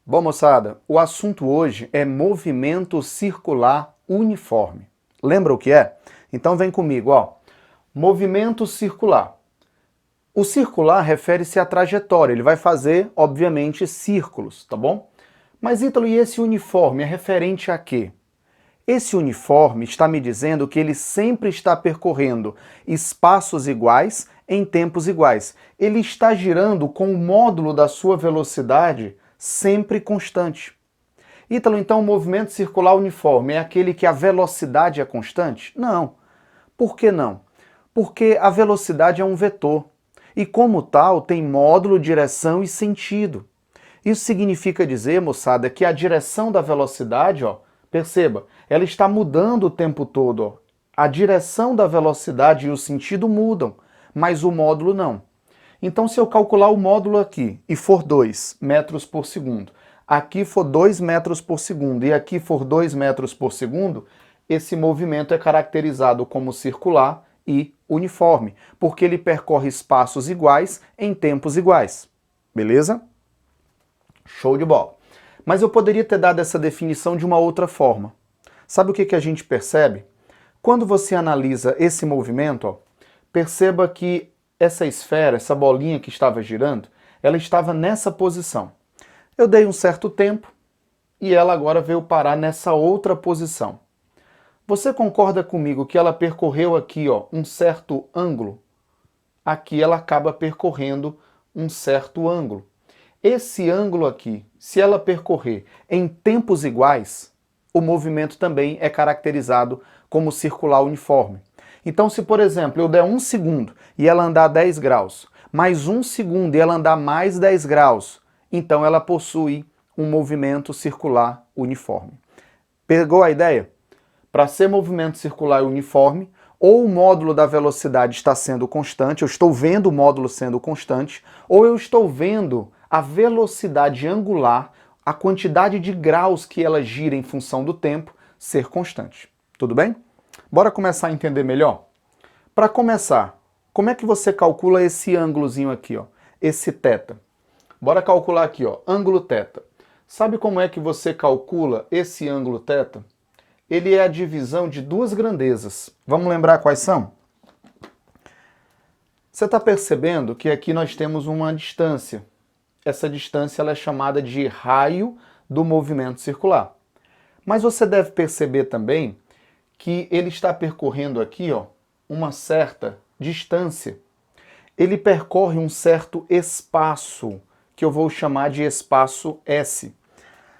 Bom, moçada, o assunto hoje é movimento circular uniforme. Lembra o que é? Então vem comigo, ó. Movimento circular. O circular refere-se à trajetória, ele vai fazer, obviamente, círculos, tá bom? Mas, Ítalo, e esse uniforme é referente a quê? Esse uniforme está me dizendo que ele sempre está percorrendo espaços iguais em tempos iguais. Ele está girando com o módulo da sua velocidade sempre constante. Ítalo, então o movimento circular uniforme é aquele que a velocidade é constante? Não. Por que não? Porque a velocidade é um vetor. E como tal, tem módulo, direção e sentido. Isso significa dizer, moçada, que a direção da velocidade, ó, perceba, ela está mudando o tempo todo. Ó. A direção da velocidade e o sentido mudam, mas o módulo não. Então, se eu calcular o módulo aqui e for 2 metros por segundo, aqui for 2 metros por segundo e aqui for 2 metros por segundo, esse movimento é caracterizado como circular e uniforme, porque ele percorre espaços iguais em tempos iguais. Beleza? Show de bola. Mas eu poderia ter dado essa definição de uma outra forma. Sabe o que a gente percebe? Quando você analisa esse movimento, ó, perceba que essa esfera, essa bolinha que estava girando, ela estava nessa posição. Eu dei um certo tempo e ela agora veio parar nessa outra posição. Você concorda comigo que ela percorreu aqui, ó, um certo ângulo? Aqui ela acaba percorrendo um certo ângulo. Esse ângulo aqui, se ela percorrer em tempos iguais, o movimento também é caracterizado como circular uniforme. Então, se por exemplo eu der 1 segundo e ela andar 10 graus, mais 1 segundo e ela andar mais 10 graus, então ela possui um movimento circular uniforme. Pegou a ideia? Para ser movimento circular uniforme, ou o módulo da velocidade está sendo constante, eu estou vendo o módulo sendo constante, ou eu estou vendo a velocidade angular, a quantidade de graus que ela gira em função do tempo, ser constante. Tudo bem? Bora começar a entender melhor? Para começar, como é que você calcula esse ângulozinho aqui, ó? Esse θ? Bora calcular aqui, ó, ângulo θ. Sabe como é que você calcula esse ângulo θ? Ele é a divisão de duas grandezas. Vamos lembrar quais são? Você está percebendo que aqui nós temos uma distância. Essa distância ela é chamada de raio do movimento circular. Mas você deve perceber também que ele está percorrendo aqui, ó, uma certa distância. Ele percorre um certo espaço, que eu vou chamar de espaço S.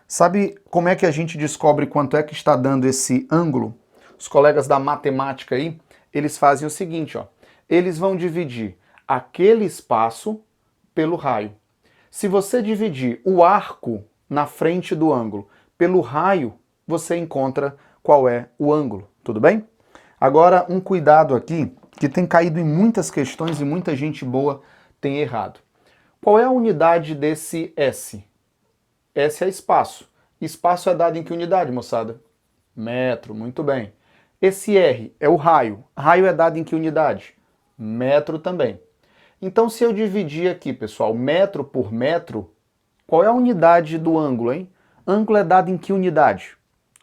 Sabe como é que a gente descobre quanto é que está dando esse ângulo? Os colegas da matemática aí, eles fazem o seguinte, ó. Eles vão dividir aquele espaço pelo raio. Se você dividir o arco na frente do ângulo pelo raio, você encontra qual é o ângulo, tudo bem? Agora, um cuidado aqui, que tem caído em muitas questões e muita gente boa tem errado. Qual é a unidade desse S? S é espaço. Espaço é dado em que unidade, moçada? Metro, muito bem. Esse R é o raio. Raio é dado em que unidade? Metro também. Então, se eu dividir aqui, pessoal, metro por metro, qual é a unidade do ângulo, hein? Ângulo é dado em que unidade?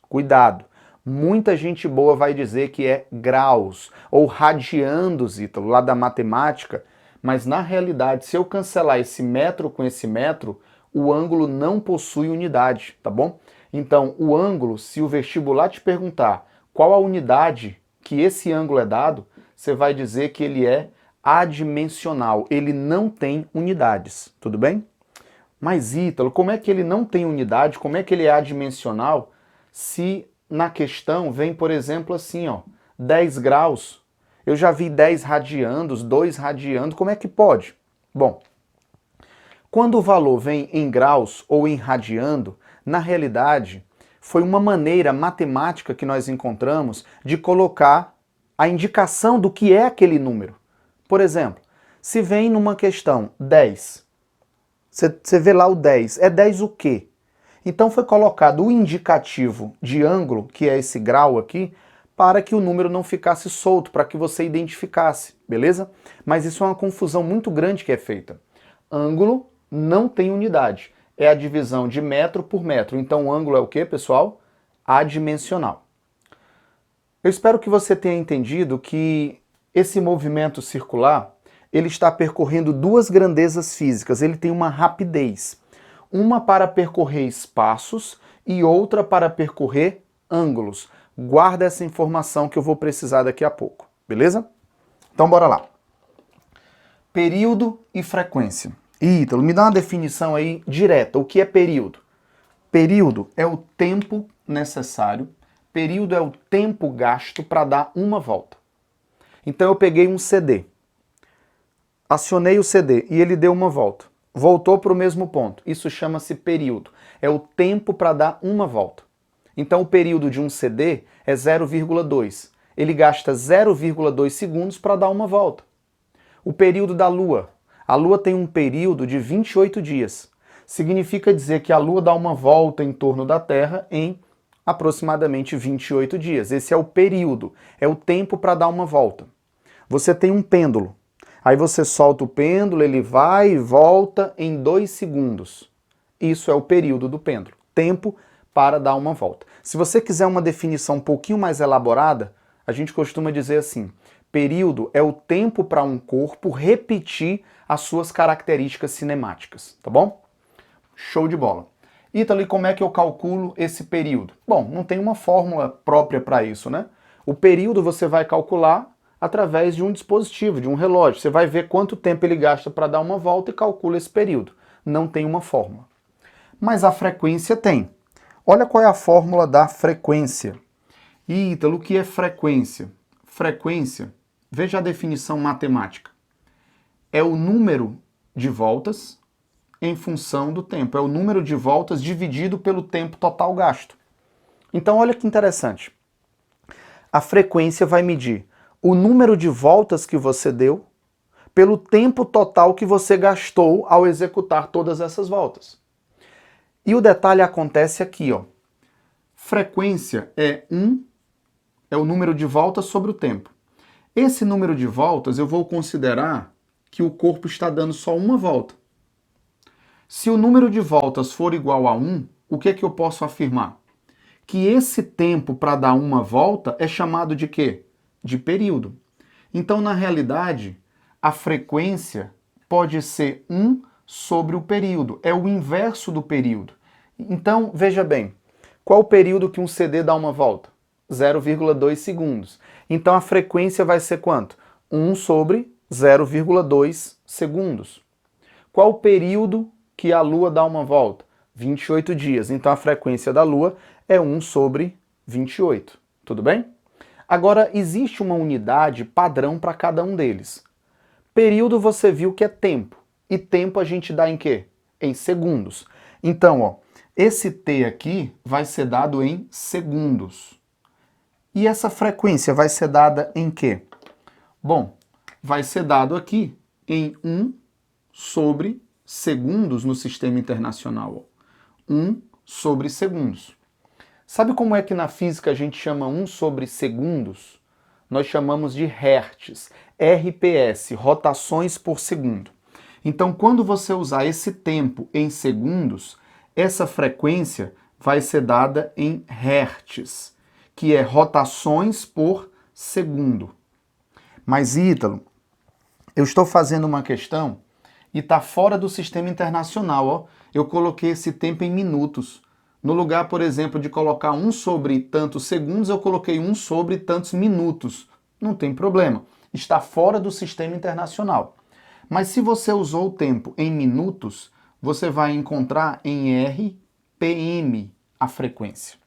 Cuidado. Muita gente boa vai dizer que é graus ou radiandos, Ítalo, lá da matemática, mas na realidade, se eu cancelar esse metro com esse metro, o ângulo não possui unidade, tá bom? Então, o ângulo, se o vestibular te perguntar qual a unidade que esse ângulo é dado, você vai dizer que ele é adimensional, ele não tem unidades, tudo bem? Mas, Ítalo, como é que ele não tem unidade, como é que ele é adimensional, se na questão vem, por exemplo, assim, ó, 10 graus, eu já vi 10 radiandos, 2 radiando, como é que pode? Bom, quando o valor vem em graus ou em radiando, na realidade, foi uma maneira matemática que nós encontramos de colocar a indicação do que é aquele número. Por exemplo, se vem numa questão 10, você vê lá o 10, é 10 o quê? Então foi colocado o indicativo de ângulo, que é esse grau aqui, para que o número não ficasse solto, para que você identificasse, beleza? Mas isso é uma confusão muito grande que é feita. Ângulo não tem unidade. é a divisão de metro por metro. Então o ângulo é o quê, pessoal? Adimensional. Eu espero que você tenha entendido que esse movimento circular, ele está percorrendo duas grandezas físicas, ele tem uma rapidez. Uma para percorrer espaços e outra para percorrer ângulos. Guarda essa informação que eu vou precisar daqui a pouco, beleza? Então bora lá. Período e frequência. Ítalo, me dá uma definição aí direta. O que é período? Período é o tempo necessário, período é o tempo gasto para dar uma volta. Então eu peguei um CD, acionei o CD e ele deu uma volta. Voltou para o mesmo ponto. Isso chama-se período. É o tempo para dar uma volta. Então o período de um CD é 0,2. Ele gasta 0,2 segundos para dar uma volta. O período da Lua. A Lua tem um período de 28 dias. Significa dizer que a Lua dá uma volta em torno da Terra em aproximadamente 28 dias. Esse é o período, é o tempo para dar uma volta. Você tem um pêndulo. Aí você solta o pêndulo, ele vai e volta em 2 segundos. Isso é o período do pêndulo, tempo para dar uma volta. Se você quiser uma definição um pouquinho mais elaborada, a gente costuma dizer assim: período é o tempo para um corpo repetir as suas características cinemáticas, tá bom? Show de bola. Ítalo, e como é que eu calculo esse período? Bom, não tem uma fórmula própria para isso, né? O período você vai calcular através de um dispositivo, de um relógio. Você vai ver quanto tempo ele gasta para dar uma volta e calcula esse período. Não tem uma fórmula. Mas a frequência tem. Olha qual é a fórmula da frequência. Ítalo, o que é frequência? Frequência, veja a definição matemática. É o número de voltas em função do tempo. É o número de voltas dividido pelo tempo total gasto. Então olha que interessante. A frequência vai medir o número de voltas que você deu pelo tempo total que você gastou ao executar todas essas voltas. E o detalhe acontece aqui, ó. Frequência é o número de voltas sobre o tempo. Esse número de voltas eu vou considerar que o corpo está dando só uma volta. Se o número de voltas for igual a 1, o que é que eu posso afirmar? Que esse tempo para dar uma volta é chamado de quê? De período. Então, na realidade, a frequência pode ser 1 sobre o período. É o inverso do período. Então, veja bem, qual o período que um CD dá uma volta? 0,2 segundos. Então, a frequência vai ser quanto? 1 sobre 0,2 segundos. Qual o período que a Lua dá uma volta? 28 dias. Então, a frequência da Lua é 1 sobre 28. Tudo bem? Agora, existe uma unidade padrão para cada um deles. Período você viu que é tempo. E tempo a gente dá em quê? Em segundos. Então, ó, esse T aqui vai ser dado em segundos. E essa frequência vai ser dada em quê? Bom, vai ser dado aqui em 1 sobre segundos no sistema internacional. 1 sobre segundos. Sabe como é que na física a gente chama 1 sobre segundos? Nós chamamos de hertz, RPS, rotações por segundo. Então, quando você usar esse tempo em segundos, essa frequência vai ser dada em hertz, que é rotações por segundo. Mas, Ítalo, eu estou fazendo uma questão e está fora do sistema internacional. Ó. Eu coloquei esse tempo em minutos. No lugar, por exemplo, de colocar 1 sobre tantos segundos, eu coloquei 1 sobre tantos minutos. Não tem problema. Está fora do sistema internacional. Mas se você usou o tempo em minutos, você vai encontrar em RPM a frequência.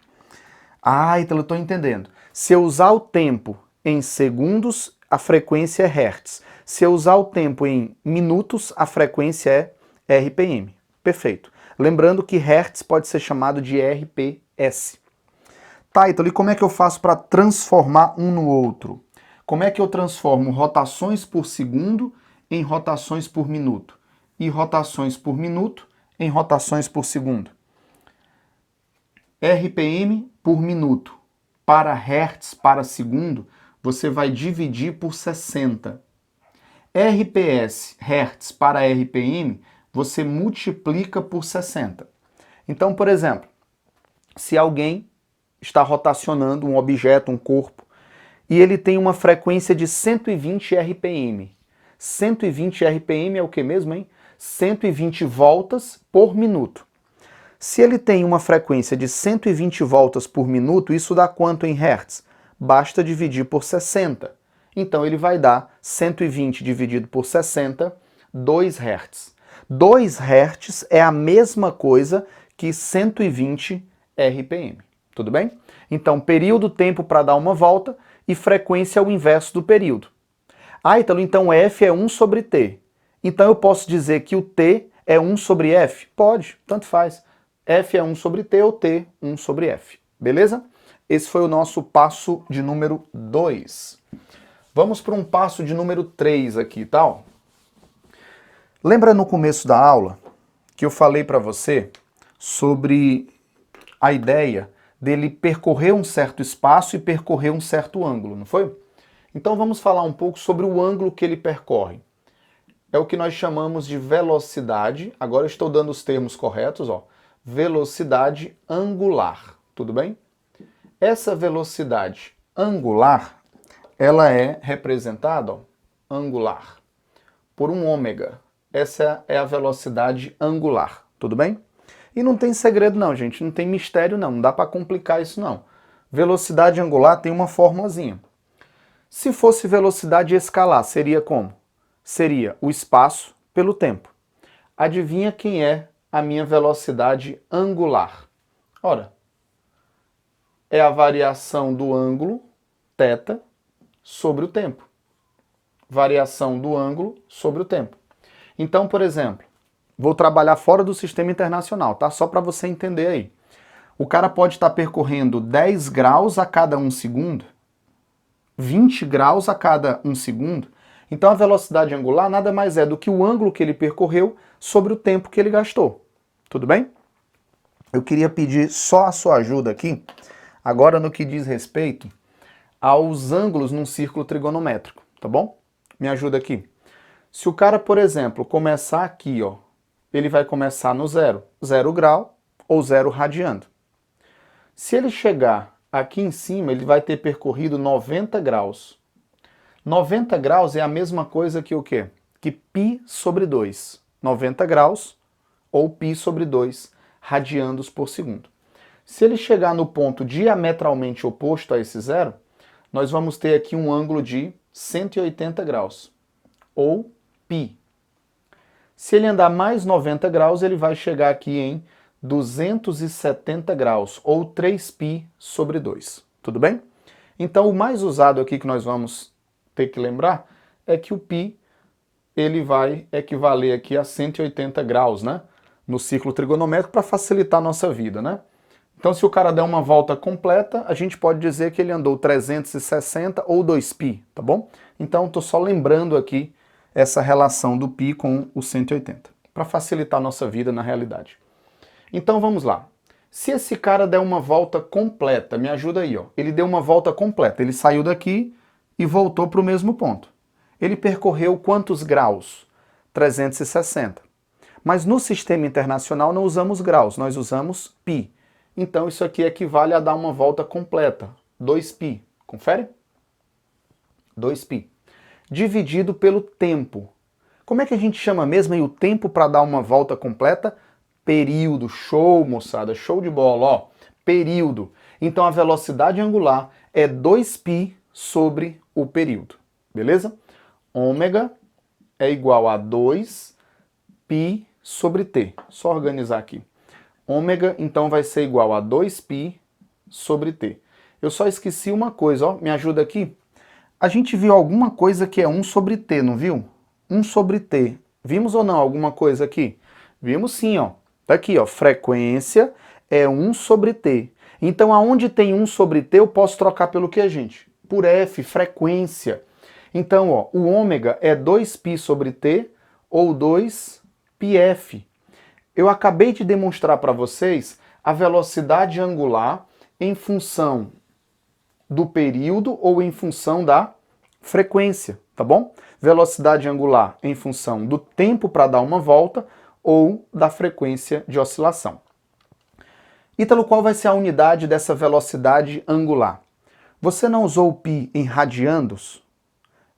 Ah, então eu estou entendendo. Se eu usar o tempo em segundos, a frequência é hertz. Se eu usar o tempo em minutos, a frequência é RPM. Perfeito. Lembrando que hertz pode ser chamado de RPS. Tá, então e como é que eu faço para transformar um no outro? Como é que eu transformo rotações por segundo em rotações por minuto? E rotações por minuto em rotações por segundo? RPM por minuto para hertz para segundo, você vai dividir por 60. RPS, hertz para RPM, você multiplica por 60. Então, por exemplo, se alguém está rotacionando um objeto, um corpo, e ele tem uma frequência de 120 RPM. 120 RPM é o que mesmo, hein? 120 voltas por minuto. Se ele tem uma frequência de 120 voltas por minuto, isso dá quanto em hertz? Basta dividir por 60. Então ele vai dar 120 dividido por 60, 2 Hz. 2 Hz é a mesma coisa que 120 RPM. Tudo bem? Então, período, tempo para dar uma volta, e frequência é o inverso do período. Ah, Ítalo, então F é 1 sobre T. Então eu posso dizer que o T é 1 sobre F? Pode, tanto faz. F é 1 sobre T ou T 1 sobre F. Beleza? Esse foi o nosso passo de número 2. Vamos para um passo de número 3 aqui, tal? Lembra no começo da aula que eu falei para você sobre a ideia dele percorrer um certo espaço e percorrer um certo ângulo, não foi? Então vamos falar um pouco sobre o ângulo que ele percorre. É o que nós chamamos de velocidade, agora eu estou dando os termos corretos, ó. Velocidade angular, tudo bem? Essa velocidade angular, ela é representada, ó, angular, por um ômega. Essa é a velocidade angular, tudo bem? E não tem segredo não, gente, não tem mistério não dá para complicar isso não. Velocidade angular tem uma formulazinha. Se fosse velocidade escalar, seria como? Seria o espaço pelo tempo. Adivinha quem é a minha velocidade angular? Ora, é a variação do ângulo, θ, sobre o tempo. Variação do ângulo sobre o tempo. Então, por exemplo, vou trabalhar fora do sistema internacional, tá? Só para você entender aí. O cara pode estar percorrendo 10 graus a cada 1 segundo, 20 graus a cada 1 segundo. Então a velocidade angular nada mais é do que o ângulo que ele percorreu sobre o tempo que ele gastou. Tudo bem? Eu queria pedir só a sua ajuda aqui, agora no que diz respeito aos ângulos num círculo trigonométrico, tá bom? Me ajuda aqui. Se o cara, por exemplo, começar aqui, ó, ele vai começar no 0 grau ou 0 radiando. Se ele chegar aqui em cima, ele vai ter percorrido 90 graus. 90 graus é a mesma coisa que o quê? Que π sobre 2. 90 graus ou π sobre 2 radianos por segundo. Se ele chegar no ponto diametralmente oposto a esse zero, nós vamos ter aqui um ângulo de 180 graus, ou π. Se ele andar mais 90 graus, ele vai chegar aqui em 270 graus, ou 3π sobre 2. Tudo bem? Então, o mais usado aqui que nós vamos ter que lembrar é que o π ele vai equivaler aqui a 180 graus, né? No círculo trigonométrico, para facilitar a nossa vida, né? Então, se o cara der uma volta completa, a gente pode dizer que ele andou 360 ou 2π, tá bom? Então, estou só lembrando aqui essa relação do π com o 180, para facilitar a nossa vida na realidade. Então, vamos lá. Se esse cara der uma volta completa, me ajuda aí, ó. Ele deu uma volta completa, ele saiu daqui e voltou para o mesmo ponto. Ele percorreu quantos graus? 360. Mas no sistema internacional não usamos graus, nós usamos π. Então isso aqui equivale a dar uma volta completa, 2π. Confere? 2π. Dividido pelo tempo. Como é que a gente chama mesmo aí o tempo para dar uma volta completa? Período. Show, moçada. Show de bola, ó. Período. Então a velocidade angular é 2π sobre o período. Beleza? Ômega é igual a 2π sobre t. Só organizar aqui. Ômega, então, vai ser igual a 2π sobre t. Eu só esqueci uma coisa, ó. Me ajuda aqui. A gente viu alguma coisa que é 1 sobre t, não viu? 1 sobre t. Vimos ou não alguma coisa aqui? Vimos sim, ó. Tá aqui, ó. Frequência é 1 sobre t. Então, aonde tem 1 sobre t, eu posso trocar pelo que, gente? Por f, frequência. Então, ó, o ômega é 2π sobre t ou 2πf. Eu acabei de demonstrar para vocês a velocidade angular em função do período ou em função da frequência, tá bom? Velocidade angular em função do tempo para dar uma volta ou da frequência de oscilação. Ítalo, qual vai ser a unidade dessa velocidade angular? Você não usou o π em radiandos?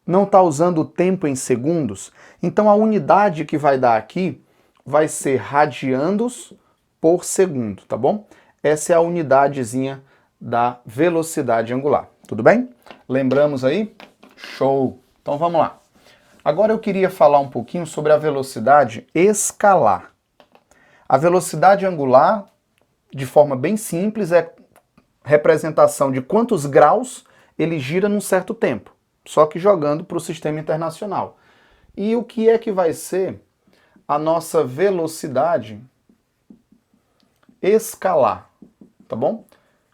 Não está usando o tempo em segundos? Então a unidade que vai dar aqui vai ser radiandos por segundo, tá bom? Essa é a unidadezinha da velocidade angular, tudo bem? Lembramos aí? Show! Então vamos lá. Agora eu queria falar um pouquinho sobre a velocidade escalar. A velocidade angular, de forma bem simples, é representação de quantos graus ele gira num certo tempo, só que jogando para o sistema internacional. E o que é que vai ser a nossa velocidade escalar, tá bom?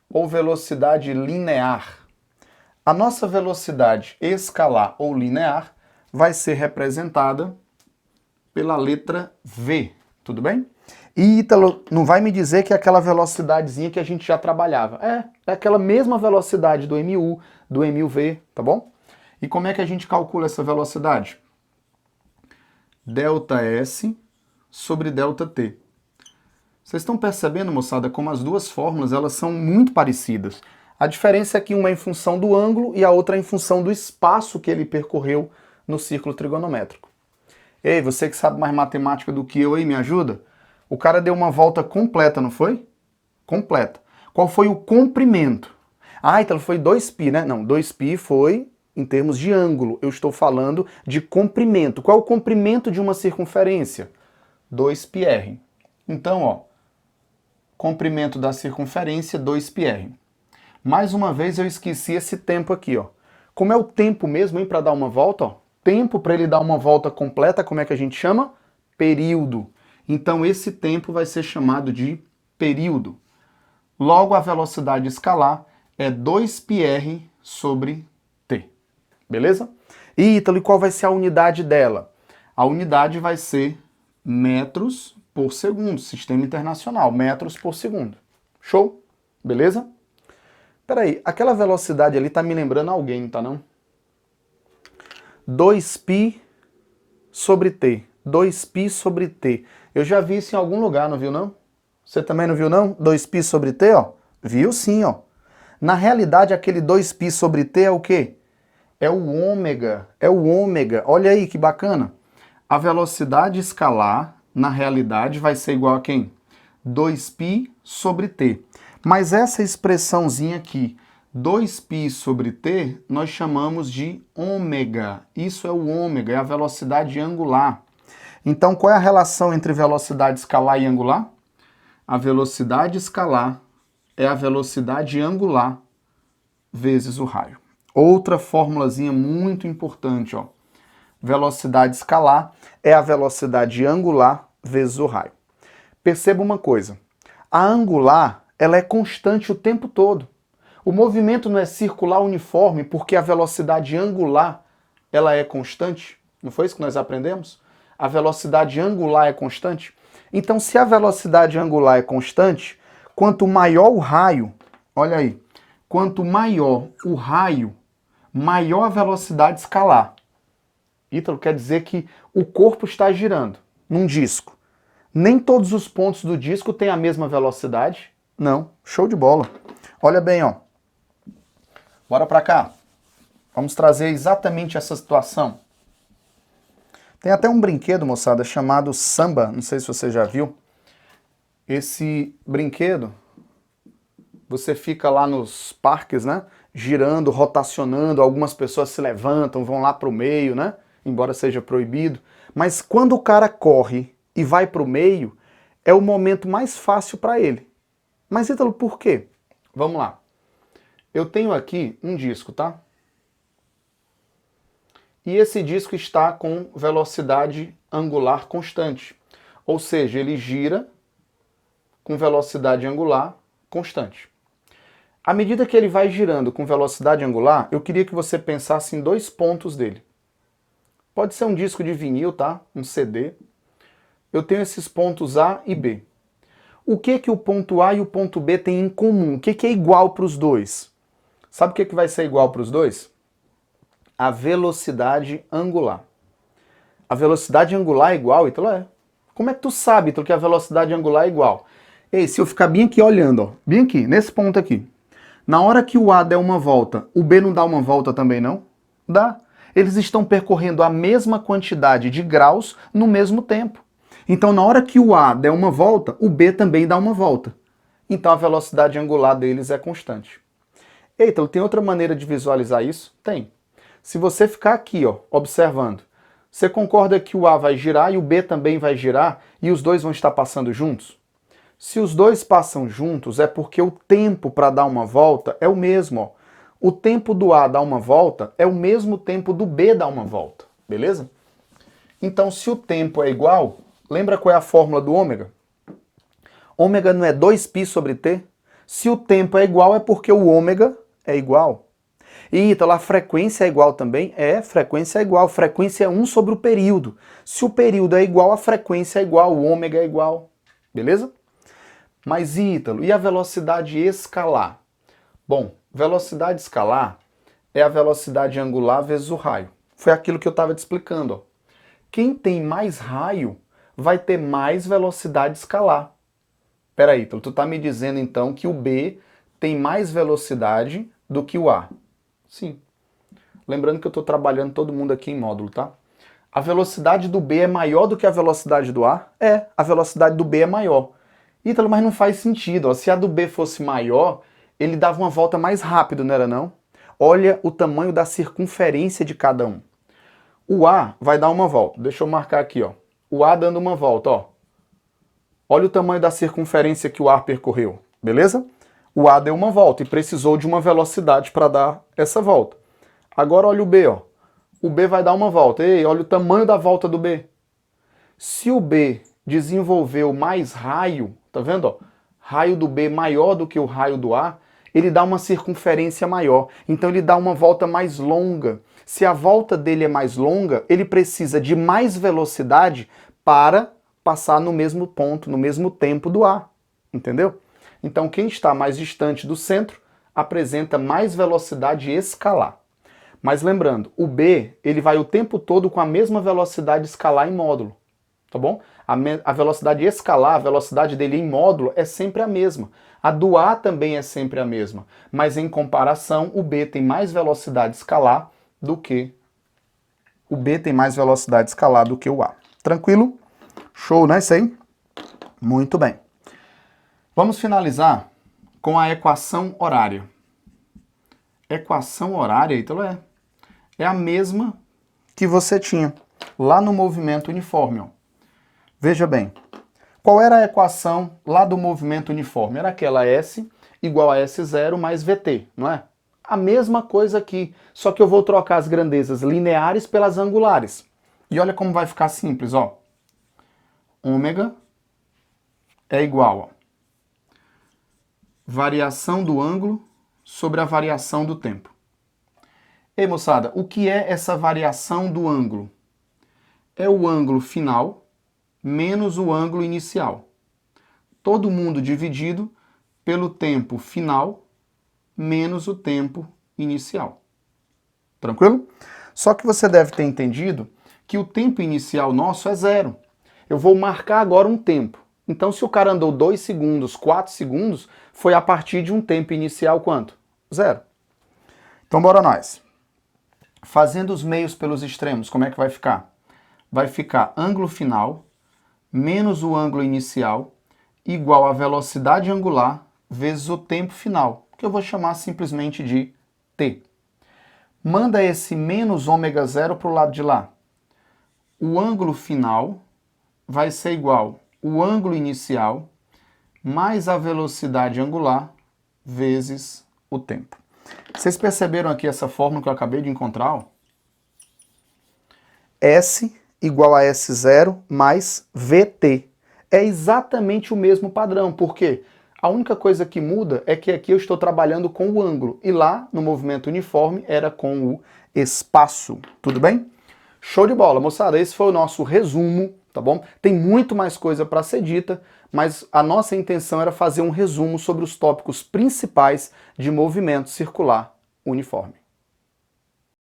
Ou velocidade linear. A nossa velocidade escalar ou linear vai ser representada pela letra V, tudo bem? E Ítalo, não vai me dizer que é aquela velocidadezinha que a gente já trabalhava. É aquela mesma velocidade do MU, do MUV, tá bom? E como é que a gente calcula essa velocidade? ΔS sobre ΔT. Vocês estão percebendo, moçada, como as duas fórmulas elas são muito parecidas. A diferença é que uma é em função do ângulo e a outra é em função do espaço que ele percorreu no círculo trigonométrico. Ei, você que sabe mais matemática do que eu aí, me ajuda? O cara deu uma volta completa, não foi? Completa. Qual foi o comprimento? Ah, então foi 2π, né? Não, 2π foi em termos de ângulo. Eu estou falando de comprimento. Qual é o comprimento de uma circunferência? 2πr. Então, ó, comprimento da circunferência, 2πr. Mais uma vez eu esqueci esse tempo aqui, ó. Como é o tempo mesmo, hein, para dar uma volta, ó? Tempo para ele dar uma volta completa, como é que a gente chama? Período. Então esse tempo vai ser chamado de período. Logo, a velocidade escalar é 2πr sobre t. Beleza? E, Ítalo, e qual vai ser a unidade dela? A unidade vai ser metros por segundo, sistema internacional, metros por segundo. Show? Beleza? Peraí, aquela velocidade ali tá me lembrando alguém, não tá não? 2π sobre t. 2π sobre t. Eu já vi isso em algum lugar, não viu não? Você também não viu não? 2π sobre t, ó. Viu sim, ó. Na realidade, aquele 2π sobre t é o quê? É o ômega. É o ômega. Olha aí que bacana. A velocidade escalar, na realidade, vai ser igual a quem? 2π sobre t. Mas essa expressãozinha aqui, 2π sobre t, nós chamamos de ômega. Isso é o ômega, é a velocidade angular. Então, qual é a relação entre velocidade escalar e angular? A velocidade escalar é a velocidade angular vezes o raio. Outra formulazinha muito importante, ó. Velocidade escalar é a velocidade angular vezes o raio. Perceba uma coisa, a angular, ela é constante o tempo todo. O movimento não é circular uniforme porque a velocidade angular, ela é constante. Não foi isso que nós aprendemos? A velocidade angular é constante. Então, se a velocidade angular é constante, quanto maior o raio, olha aí, quanto maior o raio, maior a velocidade escalar. Ítalo, quer dizer que o corpo está girando num disco. Nem todos os pontos do disco têm a mesma velocidade. Não, show de bola. Olha bem, ó. Bora pra cá. Vamos trazer exatamente essa situação. Tem até um brinquedo, moçada, chamado samba. Não sei se você já viu. Esse brinquedo, você fica lá nos parques, né? Girando, rotacionando. Algumas pessoas se levantam, vão lá pro meio, né? Embora seja proibido. Mas quando o cara corre e vai pro meio, é o momento mais fácil para ele. Mas, Ítalo, por quê? Vamos lá. Eu tenho aqui um disco, tá? E esse disco está com velocidade angular constante. Ou seja, ele gira com velocidade angular constante. À medida que ele vai girando com velocidade angular, eu queria que você pensasse em dois pontos dele. Pode ser um disco de vinil, tá? Um CD. Eu tenho esses pontos A e B. O que o ponto A e o ponto B têm em comum? O que é igual para os dois? Sabe o que vai ser igual para os dois? A velocidade angular. A velocidade angular é igual, então é. Como é que tu sabe, Ítalo, que a velocidade angular é igual? Ei, se eu ficar bem aqui olhando, ó, bem aqui, nesse ponto aqui, na hora que o A der uma volta, o B não dá uma volta também não? Dá. Eles estão percorrendo a mesma quantidade de graus no mesmo tempo. Então, na hora que o A der uma volta, o B também dá uma volta. Então, a velocidade angular deles é constante. Eita, tem outra maneira de visualizar isso? Tem. Se você ficar aqui, ó, observando, você concorda que o A vai girar e o B também vai girar e os dois vão estar passando juntos? Se os dois passam juntos, é porque o tempo para dar uma volta é o mesmo, ó. O tempo do A dar uma volta é o mesmo tempo do B dar uma volta, beleza? Então, se o tempo é igual, lembra qual é a fórmula do ômega? Ômega não é 2π sobre T? Se o tempo é igual, é porque o ômega é igual. E então a frequência é igual também? É, frequência é igual. Frequência é 1 sobre o período. Se o período é igual, a frequência é igual, o ômega é igual. Beleza? Mas Ítalo, e a velocidade escalar? Bom, velocidade escalar é a velocidade angular vezes o raio. Foi aquilo que eu estava te explicando. Ó. Quem tem mais raio vai ter mais velocidade escalar. Peraí, Ítalo, tu tá me dizendo então que o B tem mais velocidade do que o A? Sim. Lembrando que eu estou trabalhando todo mundo aqui em módulo, tá? A velocidade do B é maior do que a velocidade do A? É, a velocidade do B é maior. Ítalo, mas não faz sentido. Ó. Se a do B fosse maior, ele dava uma volta mais rápido, não era não? Olha o tamanho da circunferência de cada um. O A vai dar uma volta. Deixa eu marcar aqui, ó. O A dando uma volta, ó. Olha o tamanho da circunferência que o A percorreu, beleza? O A deu uma volta e precisou de uma velocidade para dar essa volta. Agora olha o B, ó. O B vai dar uma volta. Ei, olha o tamanho da volta do B. Se o B desenvolveu mais raio, tá vendo, ó? Raio do B maior do que o raio do A, ele dá uma circunferência maior. Então ele dá uma volta mais longa. Se a volta dele é mais longa, ele precisa de mais velocidade para passar no mesmo ponto, no mesmo tempo do A. Entendeu? Então quem está mais distante do centro apresenta mais velocidade escalar. Mas lembrando, o B ele vai o tempo todo com a mesma velocidade escalar em módulo. Tá bom? A velocidade escalar, a velocidade dele em módulo é sempre a mesma. A do A também é sempre a mesma. Mas em comparação, o B tem mais velocidade escalar do que o B tem mais velocidade escalar do que o A. Tranquilo? Show, né? Isso aí? Muito bem. Vamos finalizar com a equação horária. Equação horária, Ítalo, é a mesma que você tinha lá no movimento uniforme. Ó. Veja bem, qual era a equação lá do movimento uniforme? Era aquela S igual a S0 mais VT, não é? A mesma coisa aqui, só que eu vou trocar as grandezas lineares pelas angulares. E olha como vai ficar simples, ó. Ômega é igual a variação do ângulo sobre a variação do tempo. Ei, moçada, o que é essa variação do ângulo? É o ângulo final menos o ângulo inicial. Todo mundo dividido pelo tempo final menos o tempo inicial. Tranquilo? Só que você deve ter entendido que o tempo inicial nosso é 0. Eu vou marcar agora um tempo. Então, se o cara andou 2 segundos, 4 segundos, foi a partir de um tempo inicial quanto? 0. Então, bora nós. Fazendo os meios pelos extremos, como é que vai ficar? Vai ficar ângulo final menos o ângulo inicial igual a velocidade angular vezes o tempo final, que eu vou chamar simplesmente de t. Manda esse menos ômega 0 para o lado de lá. O ângulo final vai ser igual o ângulo inicial mais a velocidade angular vezes o tempo. Vocês perceberam aqui essa fórmula que eu acabei de encontrar? Ó? S igual a S0 mais VT. É exatamente o mesmo padrão, porque a única coisa que muda é que aqui eu estou trabalhando com o ângulo e lá no movimento uniforme era com o espaço. Tudo bem? Show de bola, moçada. Esse foi o nosso resumo, tá bom? Tem muito mais coisa para ser dita, mas a nossa intenção era fazer um resumo sobre os tópicos principais de movimento circular uniforme.